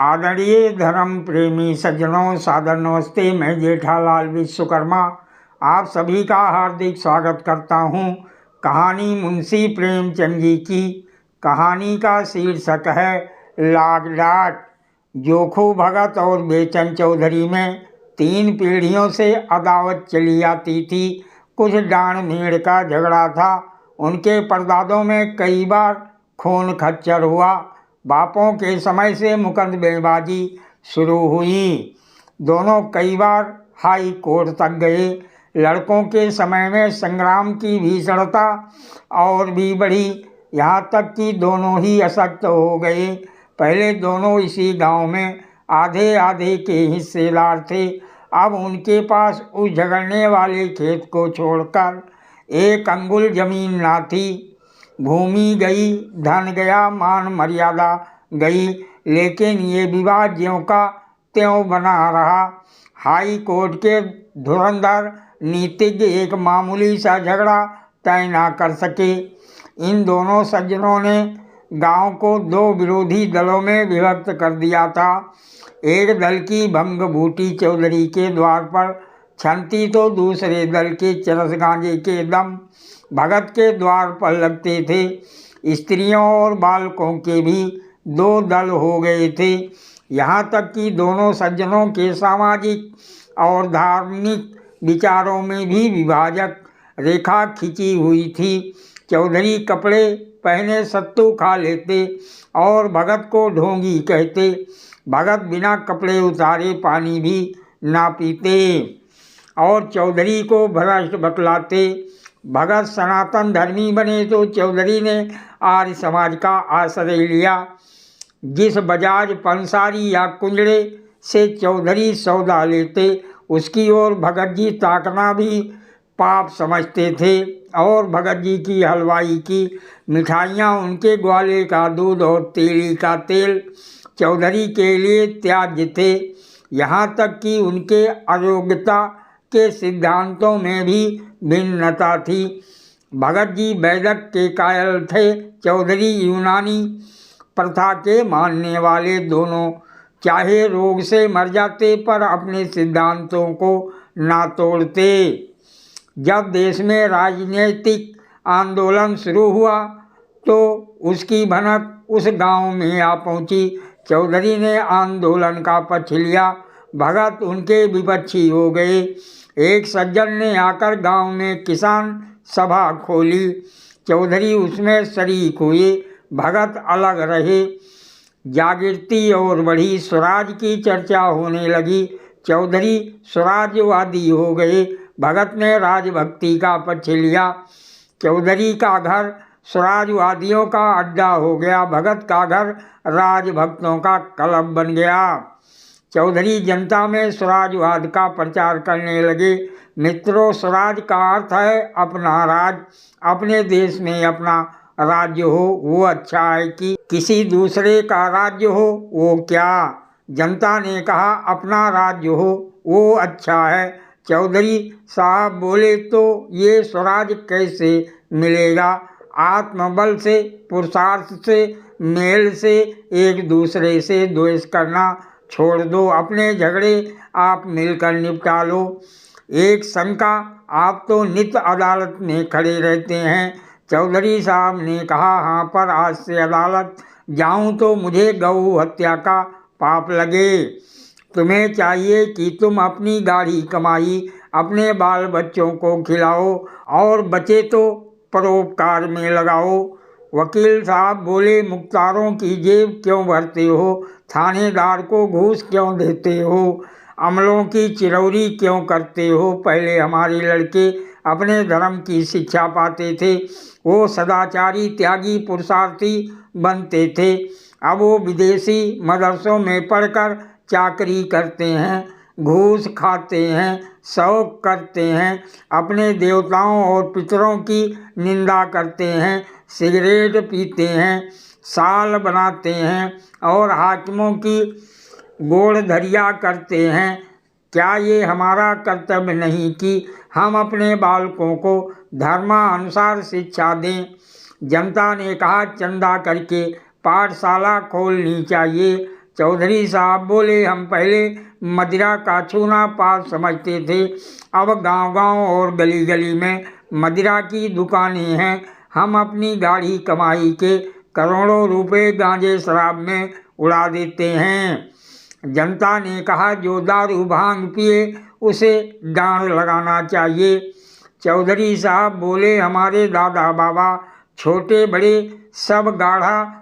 आदरणीय धर्म प्रेमी सज्जनों, सादर नमस्ते। मैं जेठालाल विश्वकर्मा आप सभी का हार्दिक स्वागत करता हूँ। कहानी मुंशी प्रेमचंद जी की। कहानी का शीर्षक है लाग डाट। जोखू भगत और बेचन चौधरी में 3 पीढ़ियों से अदावत चली आती थी। कुछ डांड भेड़ का झगड़ा था। उनके परदादों में कई बार खून खच्चर हुआ। बापों के समय से मुकदमेबाजी शुरू हुई। दोनों कई बार हाई कोर्ट तक गए। लड़कों के समय में संग्राम की भीषणता और भी बढ़ी, यहाँ तक कि दोनों ही अशक्त हो गए। पहले दोनों इसी गांव में आधे आधे के हिस्सेदार थे। अब उनके पास उस झगड़ने वाले खेत को छोड़कर एक अंगुल जमीन ना थी। भूमि गई, धन गया, मान मर्यादा गई, लेकिन ये विवाद ज्यों का त्यों बना रहा। हाई कोर्ट के धुरंधर नीतिज्ञ एक मामूली सा झगड़ा तय ना कर सके। इन दोनों सज्जनों ने गांव को 2 विरोधी दलों में विभक्त कर दिया था। एक दल की भंग बूटी चौधरी के द्वार पर छंती तो दूसरे दल के चरस गांजे के दम भगत के द्वार पर लगते थे। स्त्रियों और बालकों के भी 2 दल हो गए थे। यहाँ तक कि दोनों सज्जनों के सामाजिक और धार्मिक विचारों में भी विभाजक रेखा खिंची हुई थी। चौधरी कपड़े पहने सत्तू खा लेते और भगत को ढोंगी कहते। भगत बिना कपड़े उतारे पानी भी ना पीते और चौधरी को भ्रष्ट बतलाते। भगत सनातन धर्मी बने तो चौधरी ने आर्य समाज का आश्रय लिया। जिस बजाज पंसारी या कुंजड़े से चौधरी सौदा लेते, उसकी ओर भगत जी ताकना भी पाप समझते थे और भगत जी की हलवाई की मिठाइयाँ, उनके ग्वाले का दूध और तेली का तेल चौधरी के लिए त्याज्य थे। यहाँ तक कि उनके अयोग्यता के सिद्धांतों में भी भिन्नता थी। भगत जी वैदिक के कायल थे, चौधरी यूनानी प्रथा के मानने वाले। दोनों चाहे रोग से मर जाते पर अपने सिद्धांतों को ना तोड़ते। जब देश में राजनीतिक आंदोलन शुरू हुआ तो उसकी भनक उस गांव में आ पहुंची। चौधरी ने आंदोलन का पक्ष लिया, भगत उनके विपक्षी हो गए। एक सज्जन ने आकर गांव में किसान सभा खोली। चौधरी उसमें शरीक हुए, भगत अलग रहे। जागृति और बढ़ी, स्वराज की चर्चा होने लगी। चौधरी स्वराजवादी हो गए, भगत ने राजभक्ति का पक्ष लिया। चौधरी का घर स्वराजवादियों का अड्डा हो गया, भगत का घर राजभक्तों का क्लब बन गया। चौधरी जनता में स्वराजवाद का प्रचार करने लगे। मित्रों, स्वराज का अर्थ है अपना राज। अपने देश में अपना राज्य हो वो अच्छा है कि किसी दूसरे का राज्य हो वो क्या। जनता ने कहा अपना राज्य हो वो अच्छा है। चौधरी साहब बोले तो ये स्वराज कैसे मिलेगा? आत्मबल से, पुरुषार्थ से, मेल से, एक दूसरे से द्वेष करना छोड़ दो। अपने झगड़े आप मिलकर निपटा लो। एक शंका, आप तो नित्य अदालत में खड़े रहते हैं। चौधरी साहब ने कहा हाँ, पर आज से अदालत जाऊं तो मुझे गौ हत्या का पाप लगे। तुम्हें चाहिए कि तुम अपनी गाढ़ी कमाई अपने बाल बच्चों को खिलाओ और बचे तो परोपकार में लगाओ। वकील साहब बोले मुख्तारों की जेब क्यों भरते हो? थानेदार को घूस क्यों देते हो? अमलों की चिरौरी क्यों करते हो? पहले हमारे लड़के अपने धर्म की शिक्षा पाते थे, वो सदाचारी, त्यागी, पुरुषार्थी बनते थे। अब वो विदेशी मदरसों में पढ़कर चाकरी करते हैं, घूस खाते हैं, शौक करते हैं, अपने देवताओं और पितरों की निंदा करते हैं, सिगरेट पीते हैं, साल बनाते हैं और हाकिमों की गोड़धरिया करते हैं। क्या ये हमारा कर्तव्य नहीं कि हम अपने बालकों को धर्मानुसार शिक्षा दें? जनता ने कहा चंदा करके पाठशाला खोलनी चाहिए। चौधरी साहब बोले, हम पहले मदिरा का छूना पाप समझते थे, अब गांव-गांव और गली-गली में मदिरा की दुकानें हैं। हम अपनी गाढ़ी कमाई के करोड़ों रुपए गांजे शराब में उड़ा देते हैं। जनता ने कहा, जो दारू भांग पिए उसे डांड लगाना चाहिए। चौधरी साहब बोले, हमारे दादा बाबा छोटे बड़े सब गाढ़ा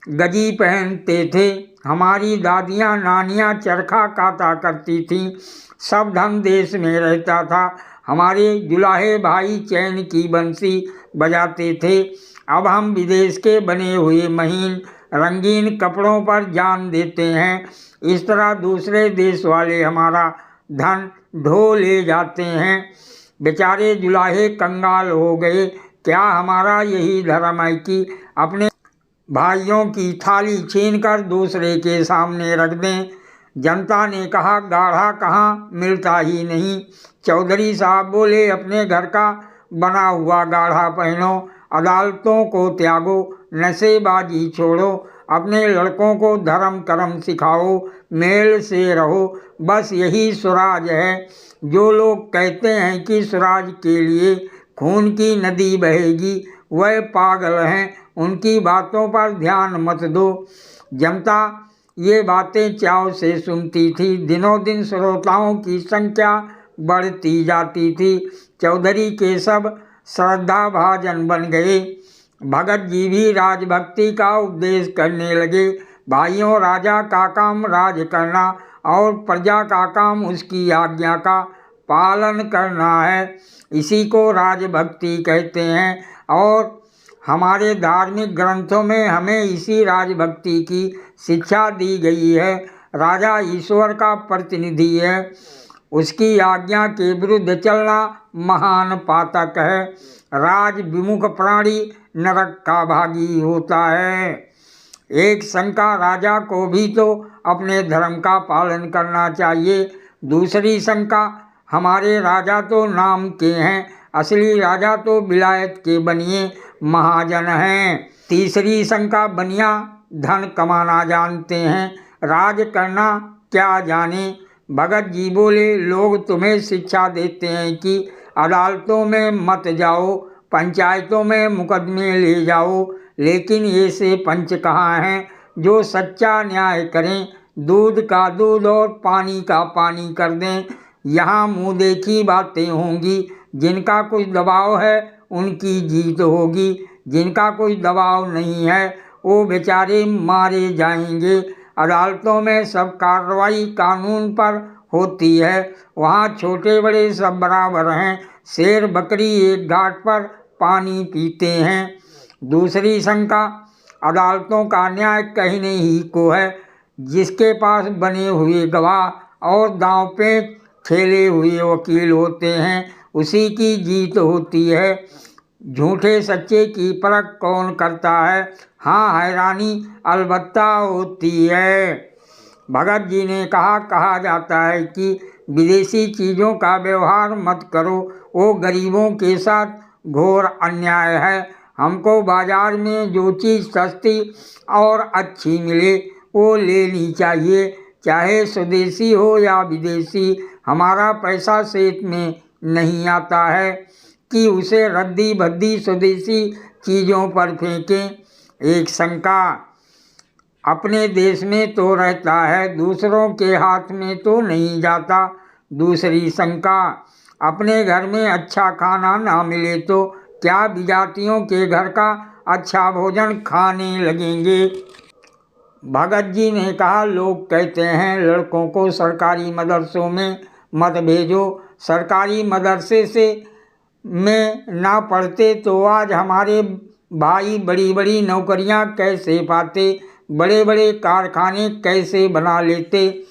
गजी पहनते थे, हमारी दादियाँ नानियाँ चरखा काटा करती थीं, सब धन देश में रहता था, हमारे जुलाहे भाई चैन की बंसी बजाते थे। अब हम विदेश के बने हुए महीन रंगीन कपड़ों पर जान देते हैं, इस तरह दूसरे देश वाले हमारा धन ढो ले जाते हैं। बेचारे जुलाहे कंगाल हो गए। क्या हमारा यही धर्म है कि अपने भाइयों की थाली छीनकर दूसरे के सामने रख दें? जनता ने कहा, गाढ़ा कहाँ, मिलता ही नहीं। चौधरी साहब बोले, अपने घर का बना हुआ गाढ़ा पहनो, अदालतों को त्यागो, नशेबाजी छोड़ो, अपने लड़कों को धर्म कर्म सिखाओ, मेल से रहो, बस यही स्वराज है। जो लोग कहते हैं कि स्वराज के लिए खून की नदी बहेगी, वह पागल हैं, उनकी बातों पर ध्यान मत दो। जनता ये बातें चाव से सुनती थी। दिनों दिन श्रोताओं की संख्या बढ़ती जाती थी। चौधरी के सब श्रद्धाभाजन बन गए। भगत जी भी राजभक्ति का उपदेश करने लगे। भाइयों, राजा का काम राज करना और प्रजा का काम उसकी आज्ञा का पालन करना है, इसी को राजभक्ति कहते हैं। और हमारे धार्मिक ग्रंथों में हमें इसी राजभक्ति की शिक्षा दी गई है। राजा ईश्वर का प्रतिनिधि है, उसकी आज्ञा के विरुद्ध चलना महान पातक है। राज विमुख प्राणी नरक का भागी होता है। एक शंका, राजा को भी तो अपने धर्म का पालन करना चाहिए। दूसरी शंका, हमारे राजा तो नाम के हैं, असली राजा तो विलायत के बनिए महाजन हैं। तीसरी शंका, बनिया धन कमाना जानते हैं, राज करना क्या जाने। भगत जी बोले, लोग तुम्हें शिक्षा देते हैं कि अदालतों में मत जाओ, पंचायतों में मुकदमे ले जाओ, लेकिन ऐसे पंच कहाँ हैं जो सच्चा न्याय करें, दूध का दूध और पानी का पानी कर दें। यहाँ मुँह देखी बातें होंगी, जिनका कुछ दबाव है उनकी जीत होगी, जिनका कोई दबाव नहीं है वो बेचारे मारे जाएंगे। अदालतों में सब कार्रवाई कानून पर होती है, वहाँ छोटे बड़े सब बराबर हैं, शेर बकरी एक घाट पर पानी पीते हैं। दूसरी शंका, अदालतों का न्याय कहने ही को है, जिसके पास बने हुए गवाह और दांव पे खेले हुए वकील होते हैं उसी की जीत होती है। झूठे सच्चे की परख कौन करता है? हाँ, हैरानी अलबत्ता होती है। भगत जी ने कहा जाता है कि विदेशी चीज़ों का व्यवहार मत करो, वो गरीबों के साथ घोर अन्याय है। हमको बाजार में जो चीज़ सस्ती और अच्छी मिले वो लेनी चाहिए, चाहे स्वदेशी हो या विदेशी। हमारा पैसा सेठ में नहीं आता है कि उसे रद्दी भद्दी स्वदेशी चीज़ों पर फेंकें। एक शंका, अपने देश में तो रहता है, दूसरों के हाथ में तो नहीं जाता। दूसरी शंका, अपने घर में अच्छा खाना ना मिले तो क्या विजातियों के घर का अच्छा भोजन खाने लगेंगे? भगत जी ने कहा, लोग कहते हैं लड़कों को सरकारी मदरसों में मत भेजो, सरकारी मदरसे से में ना पढ़ते तो आज हमारे भाई बड़ी बड़ी नौकरियां कैसे पाते, बड़े बड़े कारखाने कैसे बना लेते।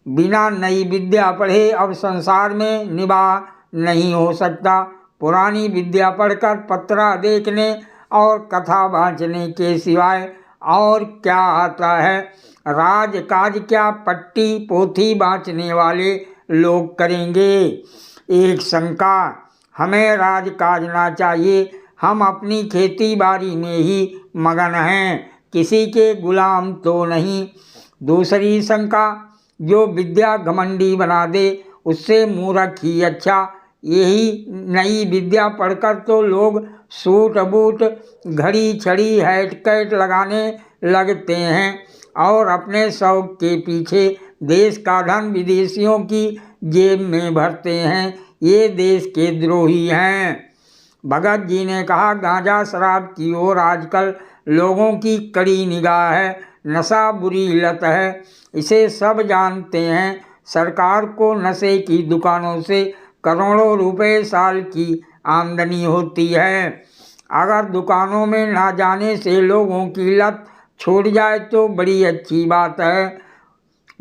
बिना नई विद्या पढ़े अब संसार में निवाह नहीं हो सकता। पुरानी विद्या पढ़कर पत्रा देखने और कथा बाँचने के सिवाय और क्या आता है? राज काज क्या पट्टी पोथी बाँचने वाले लोग करेंगे? एक शंका, हमें राज काज ना चाहिए, हम अपनी खेती बाड़ी में ही मगन हैं, किसी के गुलाम तो नहीं। दूसरी शंका, जो विद्या घमंडी बना दे उससे मूर्ख ही अच्छा। यही नई विद्या पढ़कर तो लोग सूट बूट, घड़ी छड़ी, हैट कैट लगाने लगते हैं और अपने शौक के पीछे देश का धन विदेशियों की जेब में भरते हैं। ये देश के द्रोही हैं। भगत जी ने कहा, गांजा शराब की ओर आजकल लोगों की कड़ी निगाह है। नशा बुरी लत है, इसे सब जानते हैं। सरकार को नशे की दुकानों से करोड़ों रुपए साल की आमदनी होती है। अगर दुकानों में ना जाने से लोगों की लत छूट जाए तो बड़ी अच्छी बात है।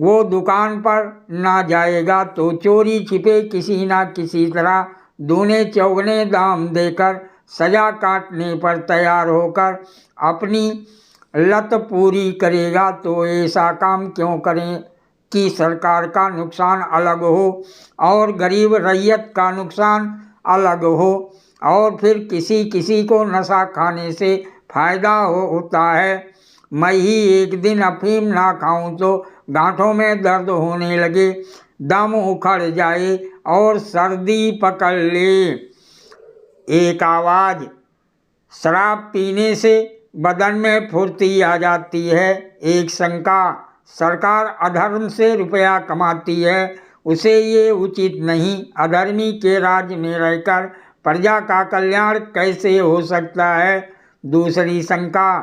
वो दुकान पर ना जाएगा तो चोरी छिपे किसी ना किसी तरह दूने चौगने दाम देकर सजा काटने पर तैयार होकर अपनी लत पूरी करेगा। तो ऐसा काम क्यों करें कि सरकार का नुकसान अलग हो और गरीब रैयत का नुकसान अलग हो। और फिर किसी किसी को नशा खाने से फायदा होता है। मैं ही एक दिन अफीम ना खाऊं तो गांठों में दर्द होने लगे, दम उखड़ जाए और सर्दी पकड़ ले। एक आवाज़, शराब पीने से बदन में फुर्ती आ जाती है। एक शंका, सरकार अधर्म से रुपया कमाती है, उसे ये उचित नहीं। अधर्मी के राज्य में रहकर प्रजा का कल्याण कैसे हो सकता है। दूसरी शंका,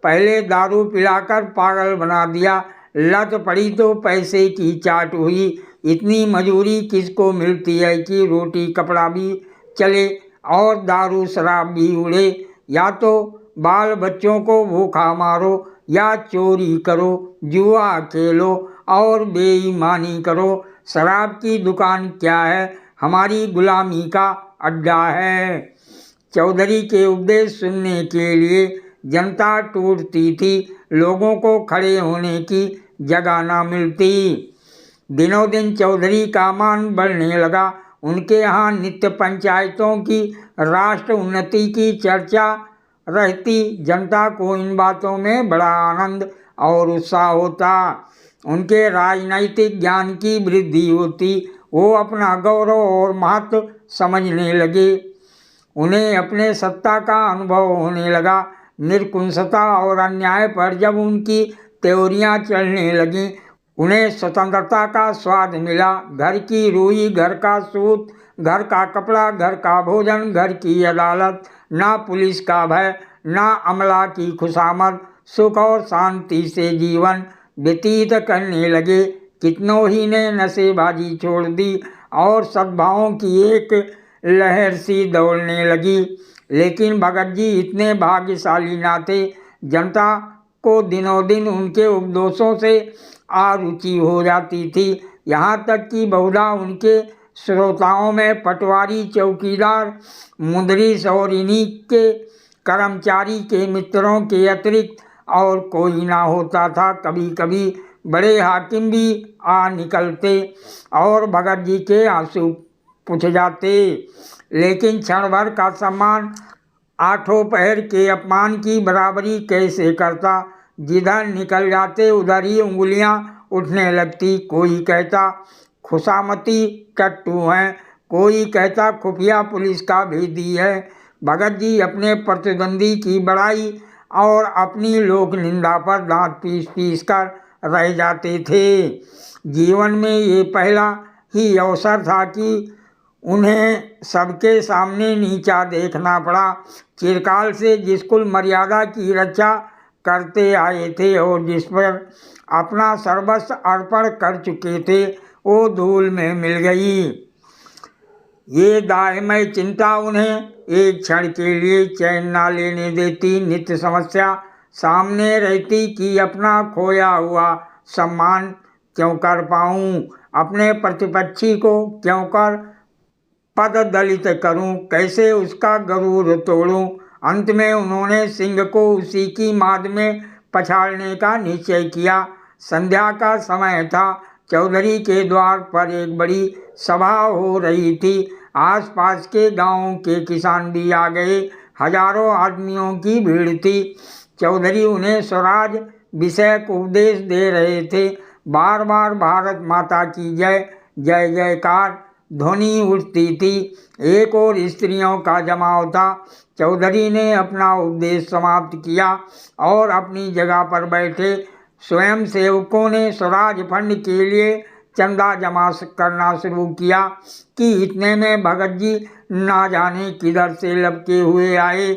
पहले दारू पिलाकर पागल बना दिया, लत पड़ी तो पैसे की चाट हुई। इतनी मजूरी किसको मिलती है कि रोटी कपड़ा भी चले और दारू शराब भी उड़े। या तो बाल बच्चों को भूखा मारो या चोरी करो, जुआ खेलो और बेईमानी करो। शराब की दुकान क्या है, हमारी गुलामी का अड्डा है। चौधरी के उपदेश सुनने के लिए जनता टूटती थी, लोगों को खड़े होने की जगह ना मिलती। दिनों दिन चौधरी का मान बढ़ने लगा। उनके यहाँ नित्य पंचायतों की, राष्ट्र उन्नति की चर्चा रहती। जनता को इन बातों में बड़ा आनंद और उत्साह होता। उनके राजनैतिक ज्ञान की वृद्धि होती। वो अपना गौरव और महत्व समझने लगे। उन्हें अपने सत्ता का अनुभव होने लगा। निरकुंशता और अन्याय पर जब उनकी त्योरियां चलने लगीं, उन्हें स्वतंत्रता का स्वाद मिला। घर की रुई, घर का सूत, घर का कपड़ा, घर का भोजन, घर की अदालत, ना पुलिस का भय, ना अमला की खुशामद, सुख और शांति से जीवन व्यतीत करने लगे। कितनों ही ने नशेबाजी छोड़ दी और सद्भावों की एक लहर सी दौड़ने लगी। लेकिन भगत जी इतने भाग्यशाली ना थे। जनता को दिनों दिन उनके उपदेशों से आरुचि हो जाती थी। यहाँ तक कि बहुधा उनके श्रोताओं में पटवारी, चौकीदार, मुंदरी, सौरिनी के कर्मचारी के मित्रों के अतिरिक्त और कोई ना होता था। कभी कभी बड़े हाकिम भी आ निकलते और भगत जी के आंसू पूछ जाते। लेकिन क्षण भर का सम्मान आठों पहर के अपमान की बराबरी कैसे करता। जिधर निकल जाते उधर ही उंगलियां उठने लगती। कोई कहता खुशामती टट्टू हैं, कोई कहता खुफिया पुलिस का भेदी है। भगत जी अपने प्रतिद्वंदी की बड़ाई और अपनी लोक निंदा पर दांत पीस पीस कर रह जाते थे। जीवन में ये पहला ही अवसर था कि उन्हें सबके सामने नीचा देखना पड़ा। चिरकाल से जिस कुल मर्यादा की रक्षा करते आए थे और जिस पर अपना सर्वस्व अर्पण कर चुके थे, वो धूल में मिल गई। ये दाहमय चिंता उन्हें एक क्षण के लिए चैन ना लेने देती। नित्य समस्या सामने रहती कि अपना खोया हुआ सम्मान क्यों कर पाऊं, अपने प्रतिपक्षी को क्यों कर पद दलित करूं, कैसे उसका गरूर तोड़ूं। अंत में उन्होंने सिंह को उसी की माद में पछाड़ने का निश्चय किया। संध्या का समय था। चौधरी के द्वार पर एक बड़ी सभा हो रही थी। आसपास के गांवों के किसान भी आ गए। हजारों आदमियों की भीड़ थी। चौधरी उन्हें स्वराज विषयक उपदेश दे रहे थे। बार बार भारत माता की जय जय जयकार ध्वनि उठती थी। एक और स्त्रियों का जमाव था। चौधरी ने अपना उपदेश समाप्त किया और अपनी जगह पर बैठे। स्वयं सेवकों ने स्वराज फंड के लिए चंदा जमा करना शुरू किया कि इतने में भगत जी ना जाने किधर से लपके हुए आए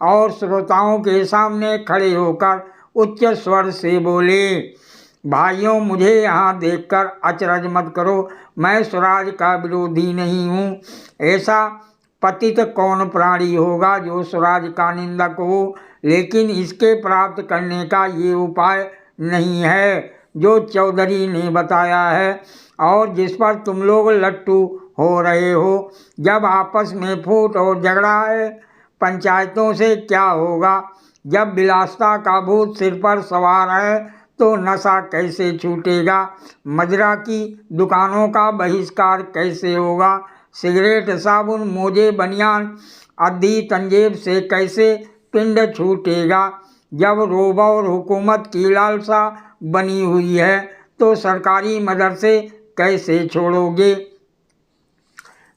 और श्रोताओं के सामने खड़े होकर उच्च स्वर से बोले, भाइयों, मुझे यहाँ देखकर अचरज मत करो। मैं स्वराज का विरोधी नहीं हूँ। ऐसा पतित कौन प्राणी होगा जो स्वराज का निंदक हो, लेकिन इसके प्राप्त करने का ये उपाय नहीं है जो चौधरी ने बताया है और जिस पर तुम लोग लट्टू हो रहे हो। जब आपस में फूट और झगड़ा है, पंचायतों से क्या होगा? जब विलासता का भूत सिर पर सवार है तो नशा कैसे छूटेगा? मदिरा की दुकानों का बहिष्कार कैसे होगा? सिगरेट, साबुन, मोजे, बनियान आदि तंजेब से कैसे पिंड छूटेगा? जब रोब और हुकूमत की लालसा बनी हुई है तो सरकारी मदरसे कैसे छोड़ोगे?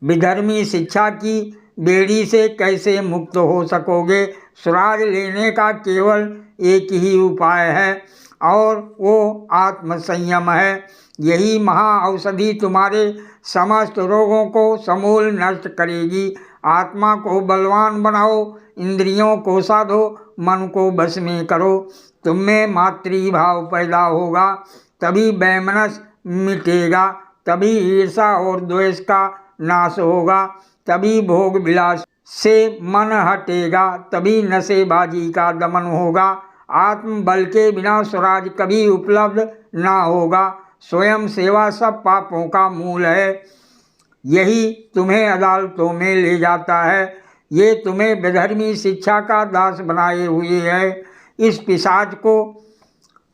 विधर्मी शिक्षा की बेड़ी से कैसे मुक्त हो सकोगे? स्वराज लेने का केवल एक ही उपाय है और वो आत्मसंयम है। यही महाऔषधि तुम्हारे समस्त रोगों को समूल नष्ट करेगी। आत्मा को बलवान बनाओ, इंद्रियों को साधो, मन को बस में करो। तुम में मातृभाव पैदा होगा, तभी वैमनस्य मिटेगा, तभी ईर्षा और द्वेष का नाश होगा, तभी भोग विलास से मन हटेगा, तभी नशेबाजी का दमन होगा। आत्म बल के बिना स्वराज कभी उपलब्ध ना होगा। स्वयं सेवा सब पापों का मूल है। यही तुम्हें अदालतों में ले जाता है। ये तुम्हें विधर्मी शिक्षा का दास बनाए हुए है। इस पिशाच को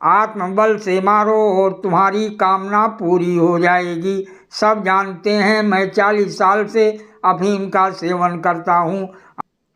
आत्मबल से मारो और तुम्हारी कामना पूरी हो जाएगी। सब जानते हैं मैं 40 साल से अफीम का सेवन करता हूँ।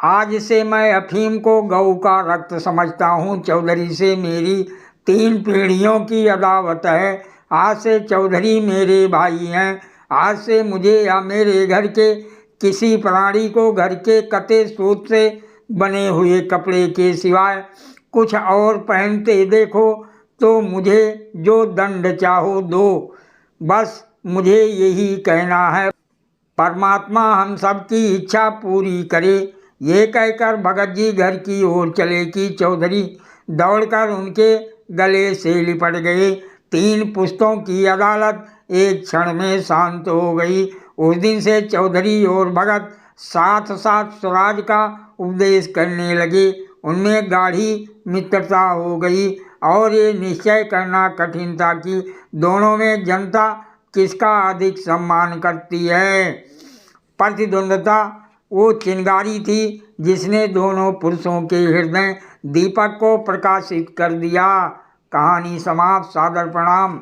आज से मैं अफीम को गऊ का रक्त समझता हूँ। चौधरी से मेरी 3 पीढ़ियों की अदावत है। आज से चौधरी मेरे भाई हैं। आज से मुझे या मेरे घर के किसी प्राणी को घर के कते सूत से बने हुए कपड़े के सिवाय कुछ और पहनते देखो तो मुझे जो दंड चाहो दो। बस मुझे यही कहना है। परमात्मा हम सब की इच्छा पूरी करे। ये कहकर भगत जी घर की ओर चले कि चौधरी दौड़कर उनके गले से लिपट गए। 3 पुश्तों की अदालत एक क्षण में शांत हो गई। उस दिन से चौधरी और भगत साथ साथ स्वराज का उपदेश करने लगे। उनमें गाढ़ी मित्रता हो गई और ये निश्चय करना कठिन था कि दोनों में जनता किसका अधिक सम्मान करती है। प्रतिद्वंद्विता वो चिंगारी थी जिसने दोनों पुरुषों के हृदय दीपक को प्रकाशित कर दिया। कहानी समाप्त। सादर प्रणाम।